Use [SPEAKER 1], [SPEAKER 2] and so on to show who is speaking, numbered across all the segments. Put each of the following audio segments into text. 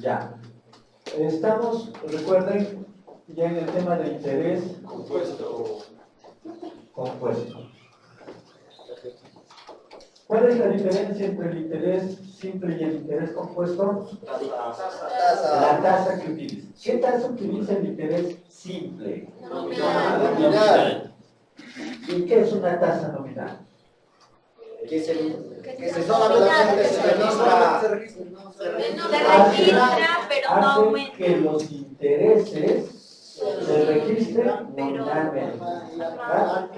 [SPEAKER 1] Ya. Estamos, recuerden, ya en el tema de interés compuesto. ¿Cuál es la diferencia entre el interés simple y el interés compuesto? La tasa que utiliza. ¿Qué tasa utiliza el interés simple? Nominal. ¿Y qué es una tasa nominal?
[SPEAKER 2] Que se
[SPEAKER 3] registra, pero no aumenta.
[SPEAKER 1] Que los intereses se registren nominalmente, ¿verdad?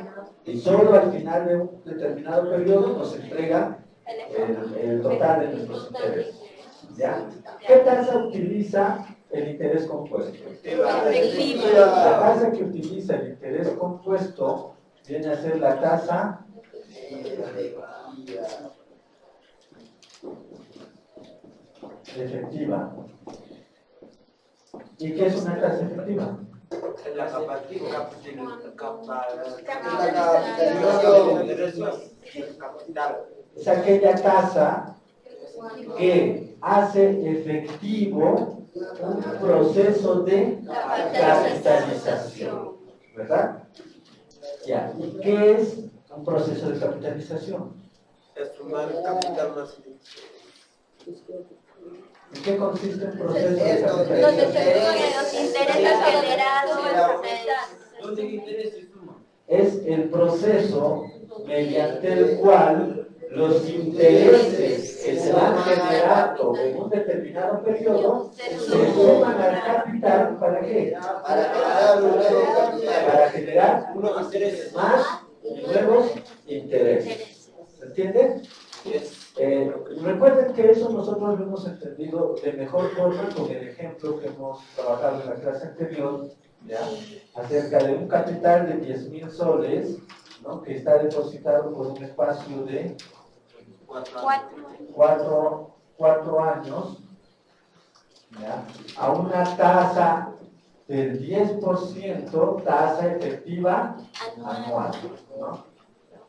[SPEAKER 1] Y solo al final de un determinado periodo nos entrega el total de nuestros intereses. ¿Ya? ¿Qué tasa utiliza el interés compuesto? La tasa que utiliza el interés compuesto viene a ser la tasa efectiva. ¿Y qué es una tasa efectiva?
[SPEAKER 4] La
[SPEAKER 1] es aquella tasa que hace efectivo un proceso de capitalización, ¿verdad? Ya. ¿Y qué es un proceso de capitalización?
[SPEAKER 4] Es sumar capital más.
[SPEAKER 1] ¿En qué consiste el proceso de
[SPEAKER 3] Donde se
[SPEAKER 1] capitalización?
[SPEAKER 3] los intereses generados.
[SPEAKER 4] ¿Dónde el interés se suma?
[SPEAKER 1] Es el proceso mediante el cual los intereses que se van generando en un determinado periodo se suman al capital. ¿Para qué? Para generar
[SPEAKER 4] Unos intereses.
[SPEAKER 1] más y nuevos intereses. ¿Se entiende? Recuerden que eso nosotros lo hemos entendido de mejor forma con el ejemplo que hemos trabajado en la clase anterior, ¿ya? Acerca de un capital de 10.000 soles, ¿no? Que está depositado por un espacio de 4 años, ¿ya? A una tasa del 10%, tasa efectiva anual, ¿no?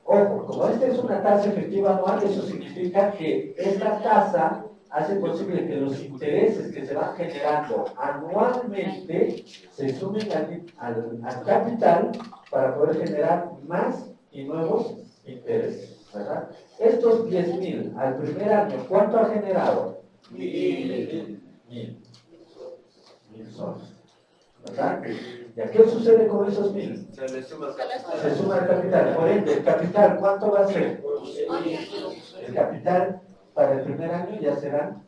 [SPEAKER 1] Ojo, como esta es una tasa efectiva anual, eso significa que esta tasa hace posible que los intereses que se van generando anualmente se sumen al capital para poder generar más y nuevos intereses, ¿verdad? Estos 10.000 al primer año, ¿cuánto ha generado? 1.000 soles, ¿verdad? ¿Y a qué sucede con esos 1.000?
[SPEAKER 4] Se le suma el capital.
[SPEAKER 1] Se suma el capital. Por ende, el capital, ¿cuánto va a ser? El capital para el primer año ya serán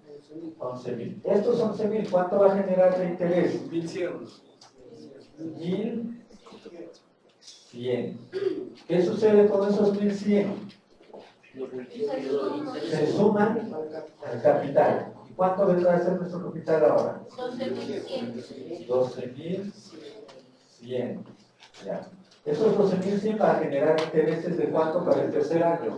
[SPEAKER 1] 11.000. Estos 11.000, ¿cuánto va a generar de interés?
[SPEAKER 4] 1.100.
[SPEAKER 1] 1.100. ¿Qué sucede con esos 1.100? Se suman al capital. ¿Y cuánto vendrá a ser nuestro capital ahora? 12.100. Ya. Esos 12.100 van a generar intereses de cuánto para el tercer año?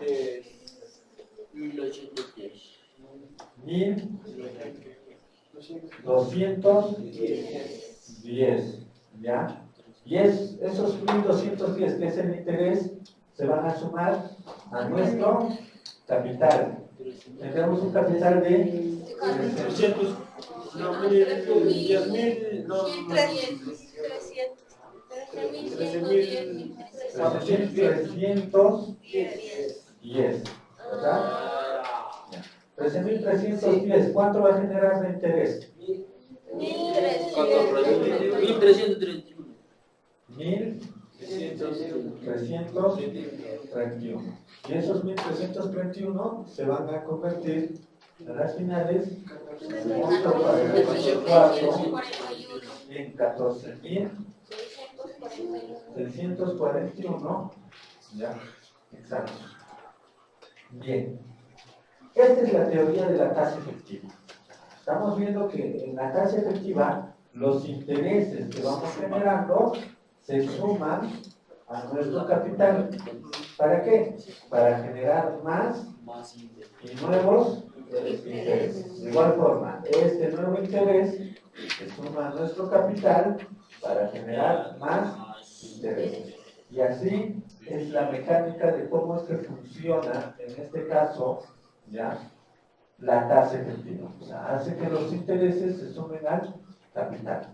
[SPEAKER 1] 1.210. ¿Ya? Y esos 1.210, que es el interés, se van a sumar a nuestro capital. Tenemos un capital de
[SPEAKER 4] 300. No, 10.000. No,
[SPEAKER 1] 13.310, ¿verdad? 13.310, ¿cuánto va a generar de interés?
[SPEAKER 4] 1.331.
[SPEAKER 1] 1.331. Y esos 1.331 se van a convertir a las finales en 14.641. ¿Ya? Exacto. Bien. Esta es la teoría de la tasa efectiva. Estamos viendo que en la tasa efectiva los intereses que vamos generando se suman a nuestro capital. ¿Para qué? Para generar más y nuevos intereses. De igual forma, este nuevo interés se suma a nuestro capital para generar más intereses. Y así es la mecánica de cómo es que funciona, en este caso, ¿ya? la tasa efectiva. O sea, hace que los intereses se sumen al capital.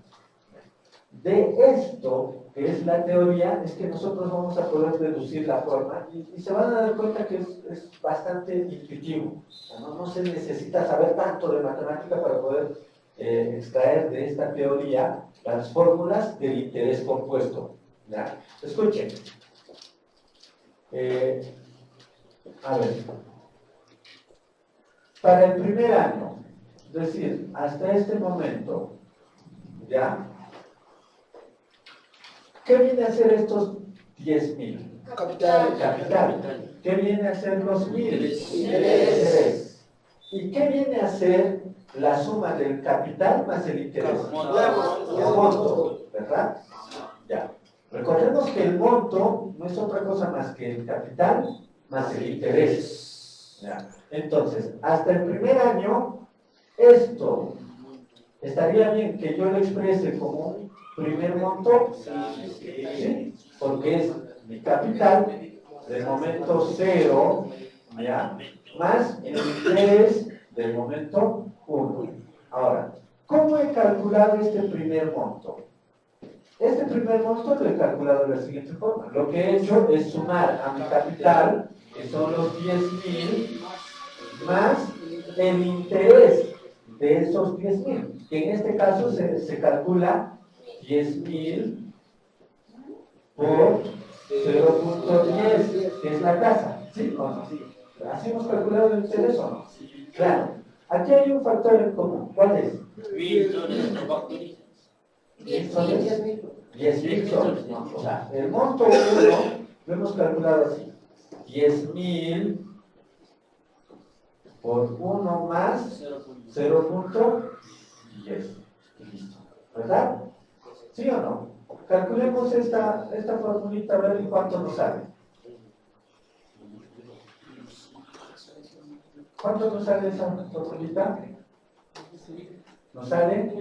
[SPEAKER 1] De esto, que es la teoría, es que nosotros vamos a poder deducir la forma y se van a dar cuenta que es bastante intuitivo. O sea, no se necesita saber tanto de matemática para poder extraer de esta teoría las fórmulas del interés compuesto. ¿Ya? Escuchen. A ver. Para el primer año, es decir, hasta este momento, ¿ya? ¿Qué viene a ser estos 10.000? Capital. ¿Qué viene a ser los 1.000? Interés. ¿Y qué viene a ser la suma del capital más el interés? El monto, ¿verdad? Ya. Recordemos que el monto no es otra cosa más que el capital más el interés. ¿Ya? Entonces, hasta el primer año, esto estaría bien que yo lo exprese como un primer monto, ¿sí? Porque es mi capital del momento 0, ¿ya? Más el interés del momento 1. Ahora, ¿cómo he calculado este primer monto? Este primer monto lo he calculado de la siguiente forma. Lo que he hecho es sumar a mi capital, que son los 10.000, más el interés de esos 10.000, que en este caso se calcula 10.000 por 0.10, que es la tasa, ¿sí o no? ¿Así hemos calculado el interés o no? Claro. Aquí hay un factor en común. ¿Cuál es?
[SPEAKER 4] 1.000 soles no factorizan.
[SPEAKER 1] 10 soles. 10.000 soles, ¿no? O sea, el monto 1 lo hemos calculado así. 10.000 por 1 más 0.10. Listo. ¿Verdad? ¿Sí o no? Calculemos esta formulita a ver cuánto nos sale. ¿Cuánto nos sale esa formulita? ¿Nos sale?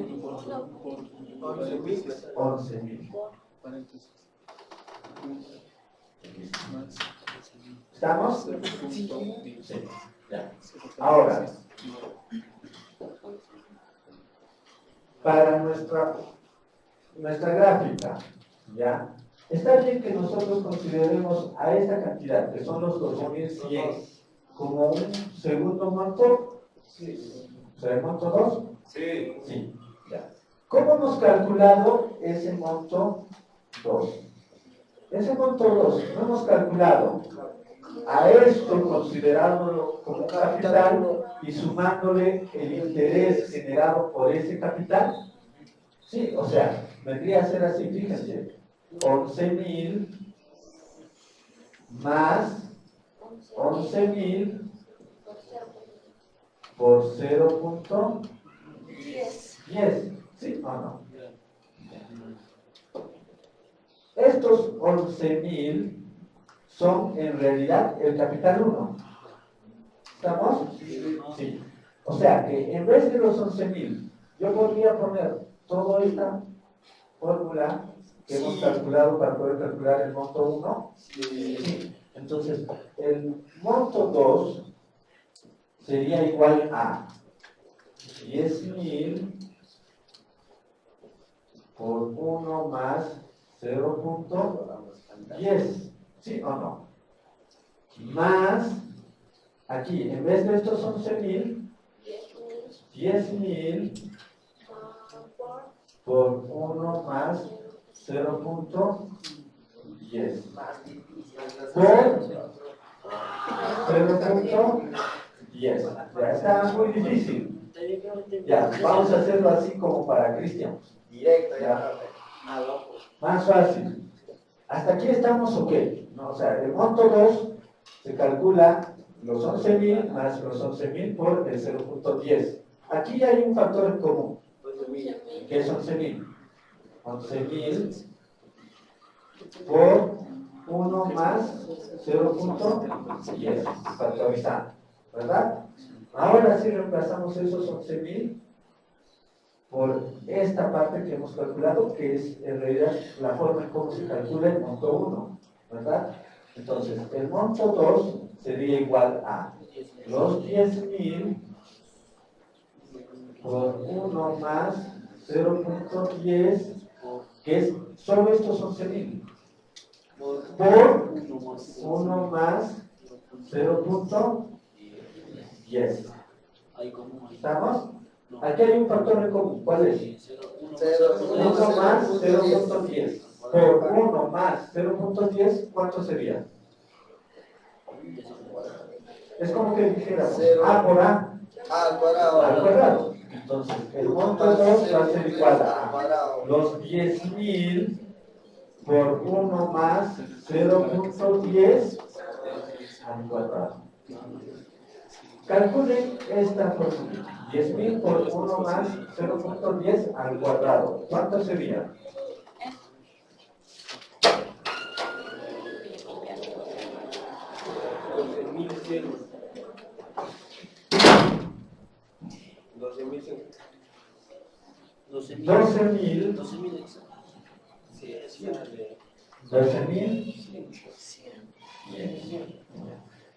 [SPEAKER 1] 11.000. ¿Estamos? Sí. Ya. Ahora, para nuestra gráfica, ¿ya? Está bien que nosotros consideremos a esta cantidad, que son los 12.100, como un segundo monto. ¿Será el monto 2?
[SPEAKER 4] Sí.
[SPEAKER 1] Sí. Ya. ¿Cómo hemos calculado ese monto 2? Ese monto 2 lo hemos calculado a esto considerándolo como un capital y sumándole el interés generado por ese capital. Sí, o sea, vendría a ser así, fíjense, 11.000 más 11.000 por 0.10, ¿sí o no? Estos 11.000 son en realidad el capital 1. ¿Estamos? Sí. O sea que en vez de los 11.000, yo podría poner toda esta fórmula que hemos calculado para poder calcular el monto 1. Sí. Entonces, el monto 2 sería igual a 10.000 por 1 más 0.10, ¿sí o no? Más, aquí, en vez de estos 11.000, 10.000 por 1 más 0.10 por 0.10. Ya está muy difícil. Ya, vamos a hacerlo así como para Cristian.
[SPEAKER 2] Directo,
[SPEAKER 1] Ya. Más fácil. Hasta aquí estamos ok. No, o sea, el monto 2 se calcula los 11.000 más los 11.000 por el 0.10. Aquí hay un factor en común, que es 11.000. 11.000 por 1 más 0.10, factorizando, ¿verdad? Ahora sí reemplazamos esos 11.000 por esta parte que hemos calculado, que es en realidad la forma en cómo se calcula el monto 1, ¿verdad? Entonces, el monto 2 sería igual a los 10.000 por 1 más 0.10, que es solo estos 11.000, por 1 más 0.10. ¿Estamos? Aquí hay un factor en común. ¿Cuál es? 1 más 0.10. Por 1 más 0.10, ¿cuánto sería? Es como que dijéramos A por A
[SPEAKER 2] al cuadrado.
[SPEAKER 1] al cuadrado. Entonces, el monto 2 va a ser igual a los 10.000 por 1 más 0.10 al cuadrado. Calculen esta fórmula. 10.000 por 1 más 0.10 al cuadrado. ¿Cuánto sería?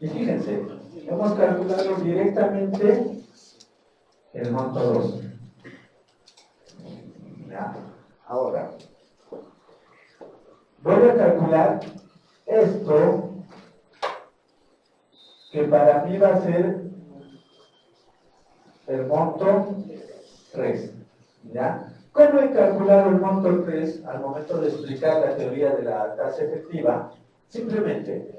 [SPEAKER 1] Y fíjense, hemos calculado directamente el monto 2. Ya. Ahora, voy a calcular esto, que para mí va a ser el monto 3. ¿Ya? ¿Cómo he calculado el monto 3 al momento de explicar la teoría de la tasa efectiva? Simplemente,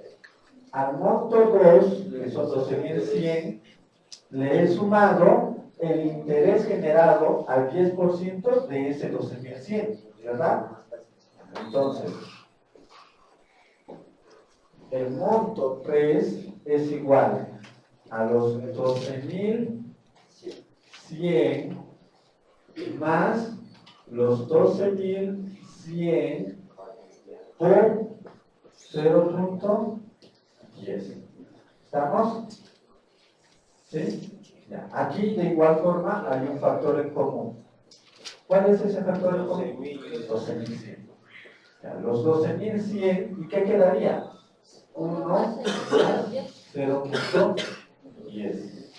[SPEAKER 1] al monto 2, que son 12.100, le he sumado el interés generado al 10% de ese 12.100, ¿verdad? Entonces, el monto 3 es igual a los 12.100 más los 12.100 por 0.10. ¿Estamos? ¿Sí? Ya. Aquí de igual forma hay un factor en común. ¿Cuál es ese factor en común? 12.100. Los 12.100, ¿y qué quedaría? 1 más 0.10.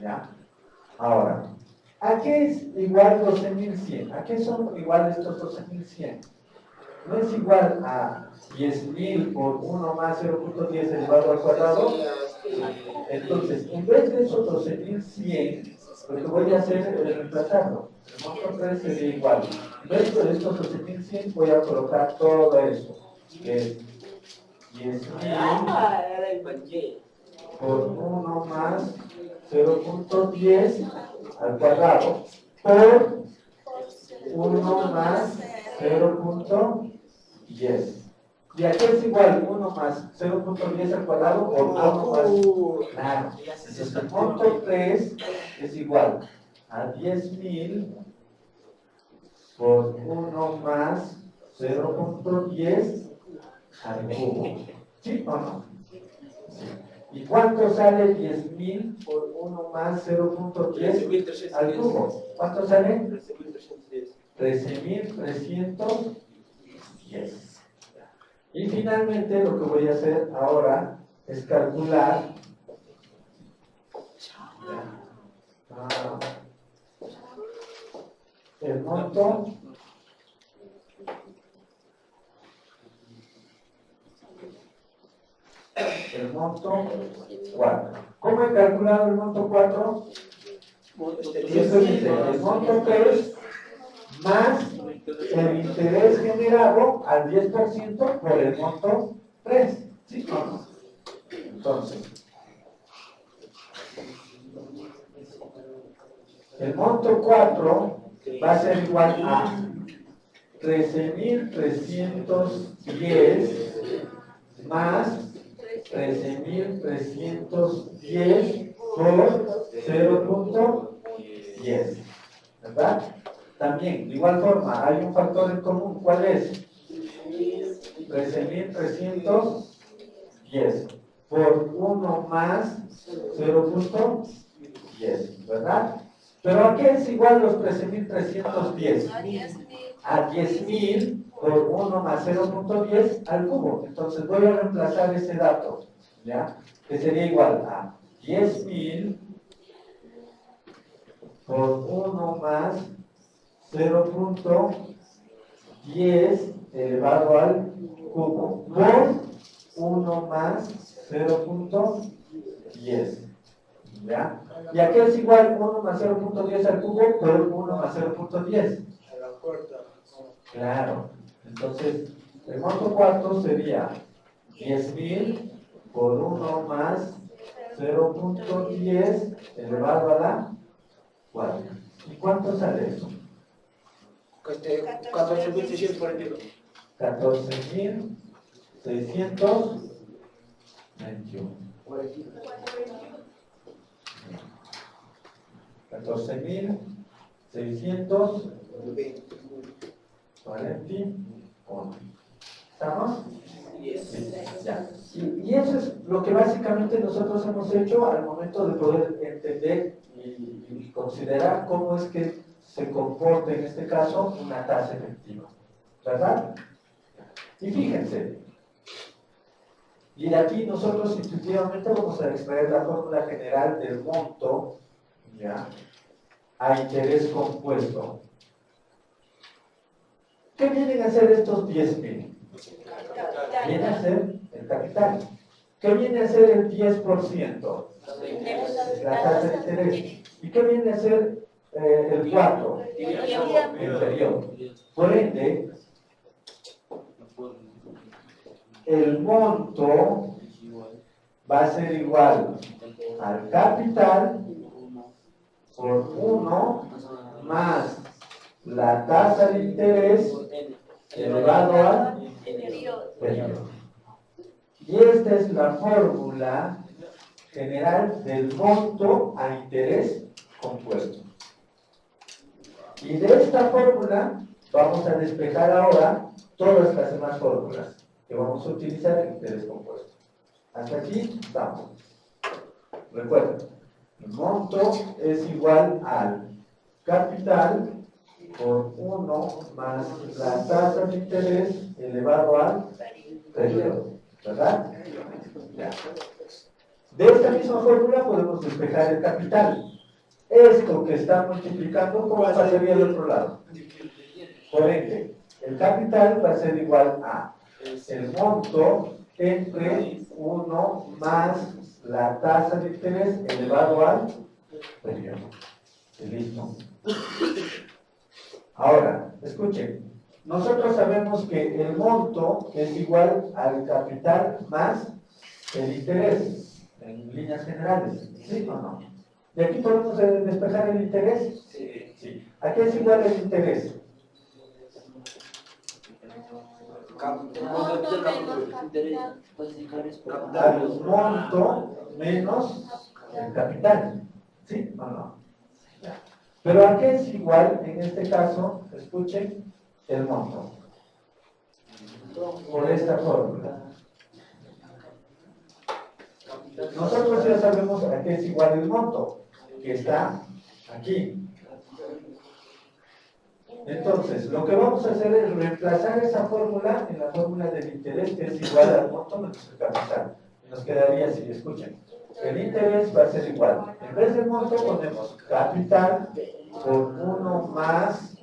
[SPEAKER 1] ¿Ya? Ahora, ¿a qué es igual 12.100? ¿A qué son iguales estos 12.100? No es igual a 10.000 por 1 más 0.10 elevado al cuadrado. Entonces, en vez de esos 12.100, lo que voy a hacer es reemplazarlo. El monto 3 sería igual. Dentro de estos 12.100 voy a colocar todo eso, que es 10.000 por 1 más 0.10 al cuadrado por 1 más 0.10. ¿Y aquí es igual 1 más 0.10 al cuadrado por 1 más? Claro. Entonces el monto 3 es igual a 10.000 por 1 más 0.10 al cubo. ¿Sí o no? Sí. ¿Y cuánto sale 10.000 por 1 más 0.10 al cubo? ¿Cuánto sale? 13.310. Y finalmente lo que voy a hacer ahora es calcular el monto el monto 4. ¿Cómo he calculado el monto 4? Simplemente el monto 3 más el interés generado al 10% por el monto 3. ¿Sí o no? Entonces, el monto 4 va a ser igual a 13.310 más 13.310 por 0.10, ¿verdad? También, de igual forma, hay un factor en común. ¿Cuál es? 13.310 por 1 más 0.10, ¿verdad? ¿Pero a qué es igual los 13.310? A 10.000 por 1 más 0.10 al cubo. Entonces voy a reemplazar ese dato, ¿ya? Que sería igual a 10.000 por 1 más 0.10 elevado al cubo por 1 más 0.10. ¿Ya? ¿Y a qué es igual 1 más 0.10 al cubo por 1 más 0.10? Claro. Entonces, el monto cuarto sería 10.000 por 1 más 0.10 elevado a la 4. ¿Y cuánto sale eso?
[SPEAKER 2] 14.642.
[SPEAKER 1] 14.621. 14.641. ¿Estamos? Sí, ya. Y eso es lo que básicamente nosotros hemos hecho al momento de poder entender y considerar cómo es que se comporta en este caso una tasa efectiva. ¿Verdad? Y fíjense, y de aquí nosotros intuitivamente vamos a extraer la fórmula general del monto, ¿ya?, a interés compuesto. ¿Qué vienen a ser estos 10.000? Viene a ser el capital. ¿Qué viene a ser el 10%? La tasa de interés. ¿Y qué viene a ser el 4? El periodo. Por ende, el monto va a ser igual al capital por 1 más la tasa de interés elevado al periodo. Y esta es la fórmula general del monto a interés compuesto. Y de esta fórmula vamos a despejar ahora todas las demás fórmulas que vamos a utilizar en interés compuesto. Hasta aquí estamos. Recuerden, el monto es igual al capital por 1 más la tasa de interés elevado al periodo. ¿Verdad? Ya. De esta misma fórmula podemos despejar el capital. Esto que está multiplicando, ¿cómo pasaría al otro lado? Por ende, el capital va a ser igual a el monto entre 1 más la tasa de interés elevado al periodo. Listo. Ahora, escuchen. Nosotros sabemos que el monto es igual al capital más el interés, en líneas generales. ¿Sí o no? ¿De aquí podemos despejar el interés? Sí. ¿A qué es igual el interés? Al monto menos el capital. ¿Sí o no? Pero ¿a qué es igual en este caso? Escuchen, el monto. Por esta fórmula. Nosotros ya sabemos a qué es igual el monto, que está aquí. Entonces, lo que vamos a hacer es reemplazar esa fórmula en la fórmula del interés, que es igual al monto menos el capital. Y nos quedaría así, escuchen. El interés va a ser igual. En vez del monto ponemos capital por 1 más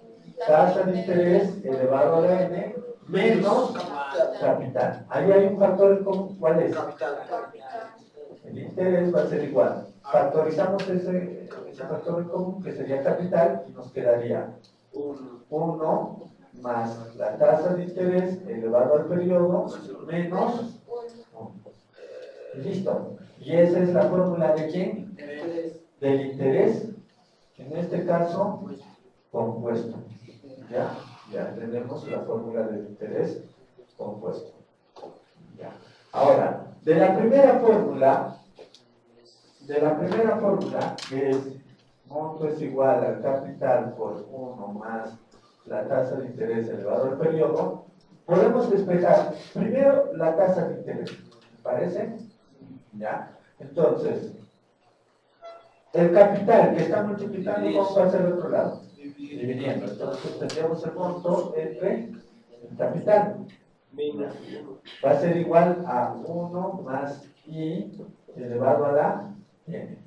[SPEAKER 1] tasa de interés elevado a la n menos capital. Ahí hay un factor en común. ¿Cuál es? El interés va a ser igual. Factorizamos ese factor en común, que sería capital, y nos quedaría 1 más la tasa de interés elevado al periodo menos 1. Listo. ¿Y esa es la fórmula de quién? Del interés, en este caso, compuesto. ¿Ya? Ya tenemos la fórmula del interés compuesto. ¿Ya? Ahora, de la primera fórmula, que es monto es igual al capital por 1 más la tasa de interés elevado al periodo, podemos despejar primero la tasa de interés. ¿Me parece? ¿Ya? Entonces, el capital que está multiplicando, ¿cómo va a ser el otro lado? Dividiendo. Entonces, tendríamos el monto entre el capital. Va a ser igual a 1 más i elevado a la n.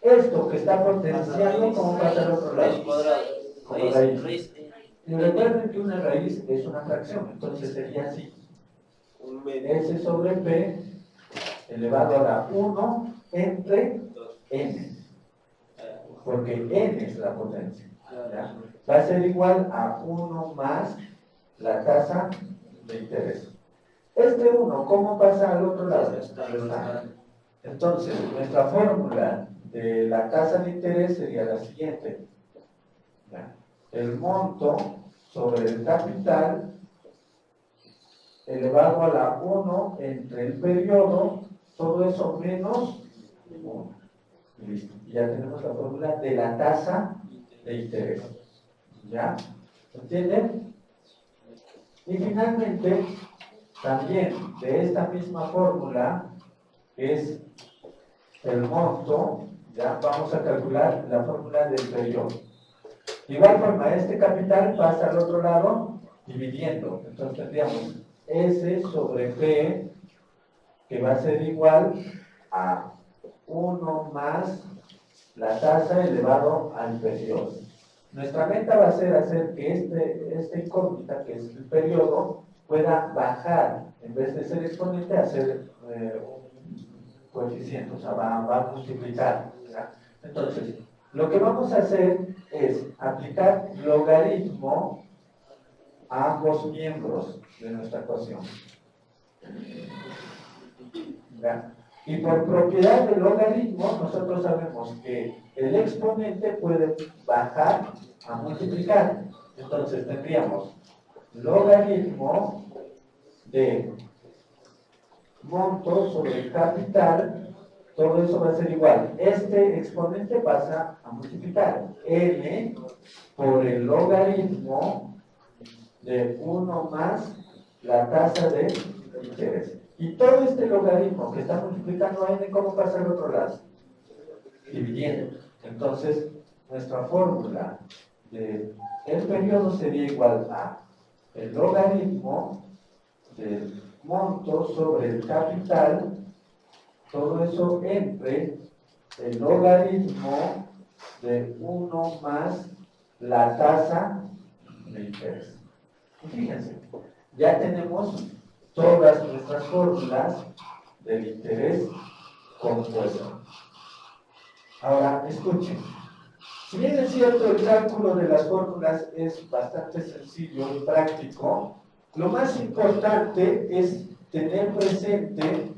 [SPEAKER 1] esto que está potenciando, ¿cómo pasa al otro
[SPEAKER 4] Raíz
[SPEAKER 1] lado?
[SPEAKER 4] cuadrada.
[SPEAKER 1] Como
[SPEAKER 4] Raíz,
[SPEAKER 1] raíz.
[SPEAKER 4] raíz.
[SPEAKER 1] Y recuerden que una raíz es una fracción, entonces sería así.
[SPEAKER 2] Un medio.
[SPEAKER 1] S sobre P elevado a la 1 entre N, porque N es la potencia. ¿Ya? Va a ser igual a 1 más la tasa de interés. Este 1, ¿cómo pasa al otro lado? Entonces, nuestra fórmula de la tasa de interés sería la siguiente. ¿Ya? El monto sobre el capital elevado a la 1 entre el periodo, todo eso menos 1. Listo. Y ya tenemos la fórmula de la tasa de interés. ¿Ya? ¿Entienden? Y finalmente, también de esta misma fórmula, que es el monto, ya vamos a calcular la fórmula del periodo. De igual forma, este capital pasa al otro lado dividiendo. Entonces tendríamos S sobre P, que va a ser igual a 1 más la tasa elevado al periodo. Nuestra meta va a ser hacer que esta incógnita, que es el periodo, pueda bajar, en vez de ser exponente, a ser un coeficiente, o sea, va a multiplicar. ¿Ya? Entonces, lo que vamos a hacer es aplicar logaritmo a ambos miembros de nuestra ecuación. ¿Ya? Y por propiedad del logaritmo, nosotros sabemos que el exponente puede bajar a multiplicar. Entonces tendríamos logaritmo de monto sobre el capital, todo eso va a ser igual. Este exponente pasa a multiplicar. N por el logaritmo de 1 más la tasa de interés. Y todo este logaritmo que está multiplicando a n, ¿cómo pasa al otro lado? Dividiendo. Entonces, nuestra fórmula del periodo sería igual a el logaritmo del monto sobre el capital, todo eso entre el logaritmo de 1 más la tasa de interés. Y fíjense, ya tenemos todas nuestras fórmulas del interés compuesto. Ahora, escuchen. Si bien es cierto, el cálculo de las fórmulas es bastante sencillo y práctico, lo más importante es tener presente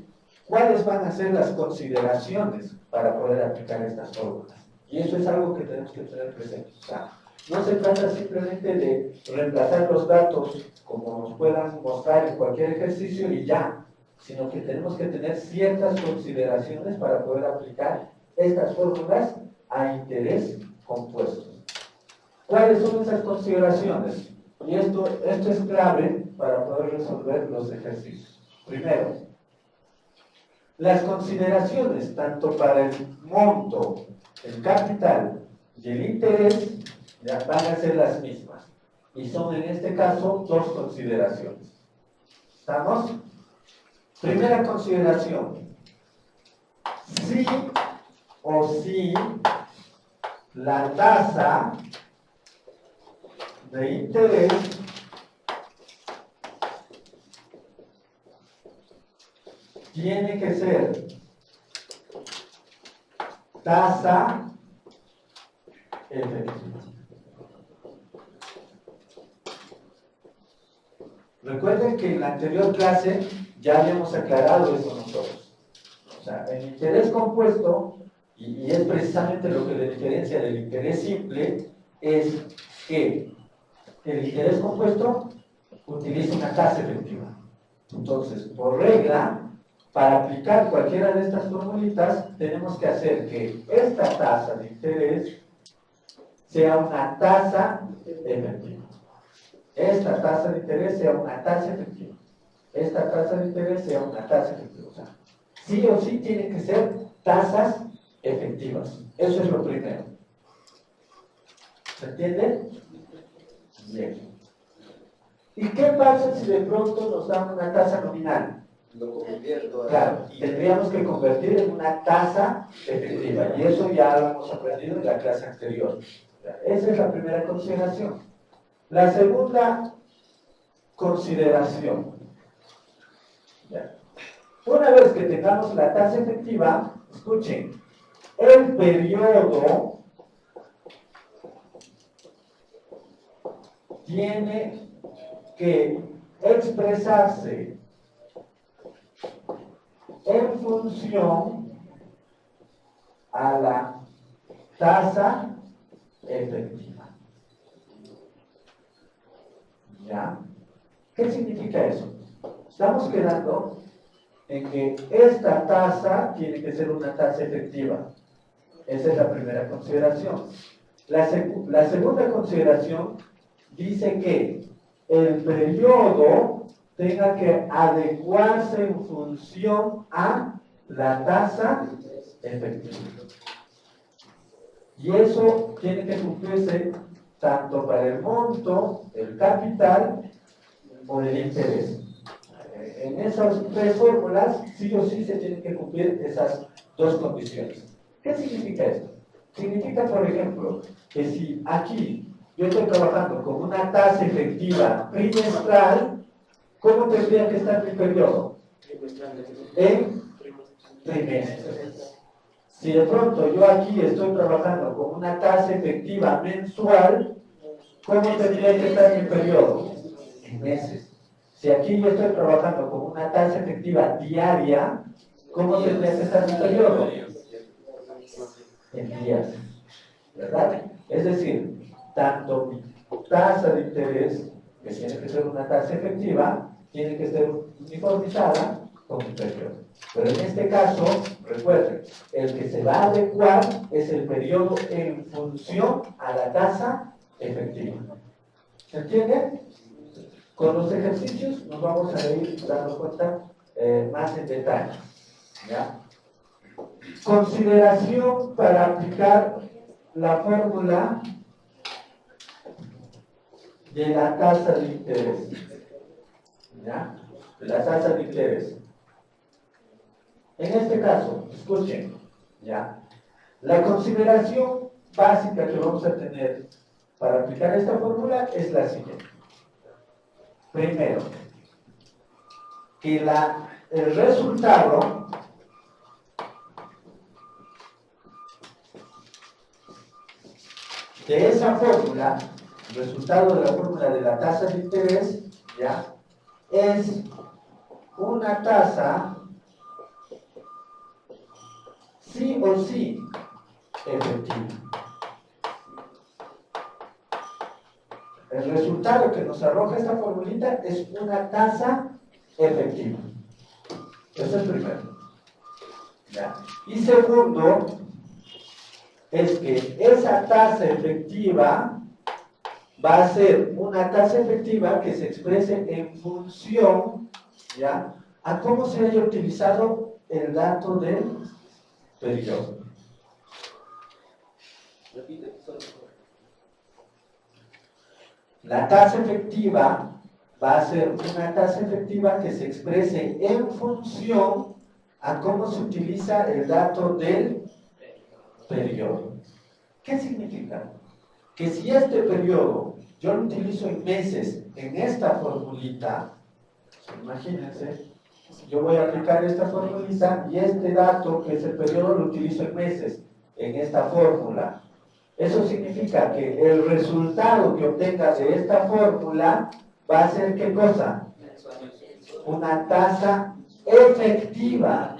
[SPEAKER 1] cuáles van a ser las consideraciones para poder aplicar estas fórmulas. Y eso es algo que tenemos que tener presente. O sea, no se trata simplemente de reemplazar los datos como nos puedan mostrar en cualquier ejercicio y ya, sino que tenemos que tener ciertas consideraciones para poder aplicar estas fórmulas a interés compuesto. ¿Cuáles son esas consideraciones? Y esto es clave para poder resolver los ejercicios. Primero, las consideraciones tanto para el monto, el capital y el interés ya van a ser las mismas. Y son en este caso dos consideraciones. ¿Estamos? Primera consideración. Sí o sí la tasa de interés tiene que ser tasa efectiva. Recuerden que en la anterior clase ya habíamos aclarado eso nosotros. O sea, el interés compuesto, y es precisamente lo que le diferencia del interés simple, es que el interés compuesto utiliza una tasa efectiva. Entonces, por regla, para aplicar cualquiera de estas formulitas, tenemos que hacer que esta tasa de interés sea una tasa efectiva. Esta tasa de interés sea una tasa efectiva. Esta tasa de interés sea una tasa efectiva. O sea, sí o sí tienen que ser tasas efectivas. Eso es lo primero. ¿Se entiende? Bien. ¿Y qué pasa si de pronto nos dan una tasa nominal?
[SPEAKER 2] Lo convierto a...
[SPEAKER 1] Claro, tendríamos que convertir en una tasa efectiva, y eso ya lo hemos aprendido en la clase anterior. Esa es la primera consideración. La segunda consideración. ¿Ya? Una vez que tengamos la tasa efectiva, escuchen, el periodo tiene que expresarse en función a la tasa efectiva. ¿Ya? ¿Qué significa eso? Estamos quedando en que esta tasa tiene que ser una tasa efectiva. Esa es la primera consideración. La segunda consideración dice que el periodo tenga que adecuarse en función a la tasa efectiva. Y eso tiene que cumplirse tanto para el monto, el capital o el interés. En esas tres fórmulas, sí o sí se tienen que cumplir esas dos condiciones. ¿Qué significa esto? Significa, por ejemplo, que si aquí yo estoy trabajando con una tasa efectiva trimestral, ¿cómo tendría que estar mi periodo? En trimestres. Si de pronto yo aquí estoy trabajando con una tasa efectiva mensual, ¿cómo tendría que estar mi periodo? En meses. Si aquí yo estoy trabajando con una tasa efectiva diaria, ¿cómo tendría que estar mi periodo? En días. ¿Verdad? Es decir, tanto mi tasa de interés, que tiene que ser una tasa efectiva, tiene que ser uniformizada con mi periodo. Pero en este caso, recuerden, el que se va a adecuar es el periodo en función a la tasa efectiva. ¿Se entiende? Con los ejercicios nos vamos a ir dando cuenta más en detalle. ¿Ya? Consideración para aplicar la fórmula de la tasa de interés. ¿Ya? De la tasa de interés. En este caso, escuchen, ¿ya? La consideración básica que vamos a tener para aplicar esta fórmula es la siguiente. Primero, que el resultado de esa fórmula, el resultado de la fórmula de la tasa de interés, ¿ya? Es una tasa sí o sí efectiva. El resultado que nos arroja esta formulita es una tasa efectiva. Eso es primero. ¿Ya? Y segundo, es que esa tasa efectiva va a ser una tasa efectiva que se exprese en función, ¿ya?, a cómo se haya utilizado el dato del periodo. La tasa efectiva va a ser una tasa efectiva que se exprese en función a cómo se utiliza el dato del periodo. ¿Qué significa? Que si este periodo yo lo utilizo en meses en esta formulita, imagínense, yo voy a aplicar esta formulita y este dato, que es el periodo, lo utilizo en meses en esta fórmula. Eso significa que el resultado que obtenga de esta fórmula va a ser, ¿qué cosa? Una tasa efectiva.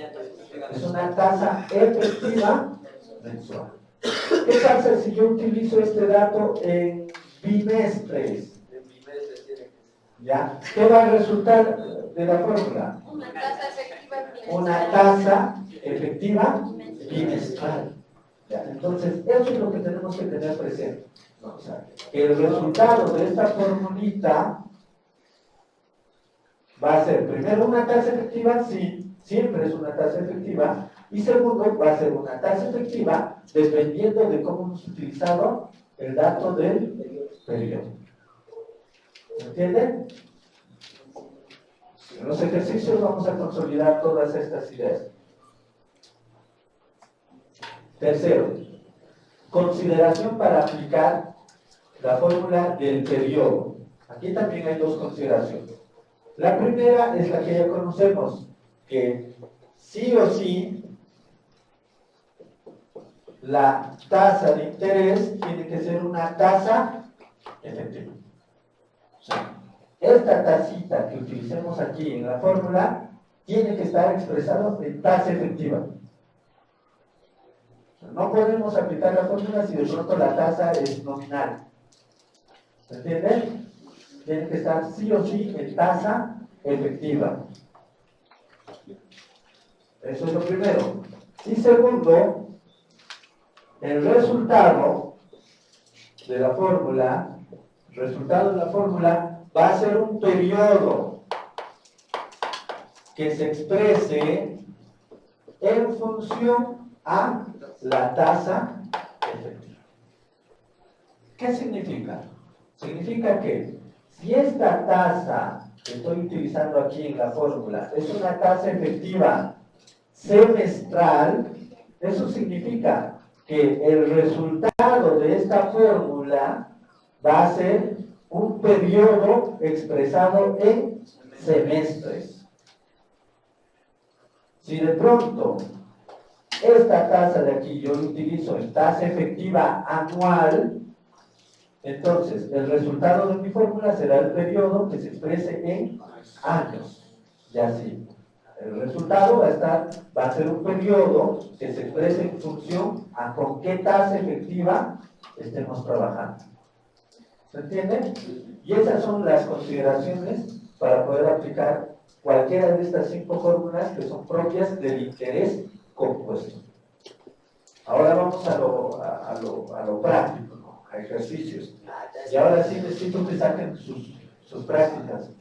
[SPEAKER 1] Es una tasa efectiva mensual. ¿Qué pasa si yo utilizo este dato en bimestres? ¿Ya? ¿Qué va a resultar de la fórmula? Una tasa efectiva bimestral. ¿Ya? Entonces, eso es lo que tenemos que tener presente, ¿no? O sea, que el resultado de esta formulita va a ser, primero, una tasa efectiva, sí, siempre es una tasa efectiva, y segundo, va a ser una tasa efectiva dependiendo de cómo hemos utilizado el dato del periodo. ¿Se entiende? En los ejercicios vamos a consolidar todas estas ideas. Tercero, consideración para aplicar la fórmula del periodo. Aquí también hay dos consideraciones. La primera es la que ya conocemos, que sí o sí la tasa de interés tiene que ser una tasa efectiva. O sea, esta tasita que utilicemos aquí en la fórmula tiene que estar expresada en tasa efectiva. O sea, no podemos aplicar la fórmula si de pronto la tasa es nominal. ¿Se entiende? Tiene que estar sí o sí en tasa efectiva. Eso es lo primero. Y segundo, el resultado de la fórmula, va a ser un periodo que se exprese en función a la tasa efectiva. ¿Qué significa? Significa que si esta tasa que estoy utilizando aquí en la fórmula es una tasa efectiva semestral, eso significa que el resultado de esta fórmula va a ser un periodo expresado en semestres. Si de pronto esta tasa de aquí yo la utilizo en tasa efectiva anual, entonces el resultado de mi fórmula será el periodo que se exprese en años. Y así. El resultado va a ser un periodo que se exprese en función a con qué tasa efectiva estemos trabajando. ¿Se entiende? Y esas son las consideraciones para poder aplicar cualquiera de estas 5 fórmulas que son propias del interés compuesto. Ahora vamos a lo práctico, ¿no? A ejercicios. Y ahora sí necesito que saquen sus prácticas.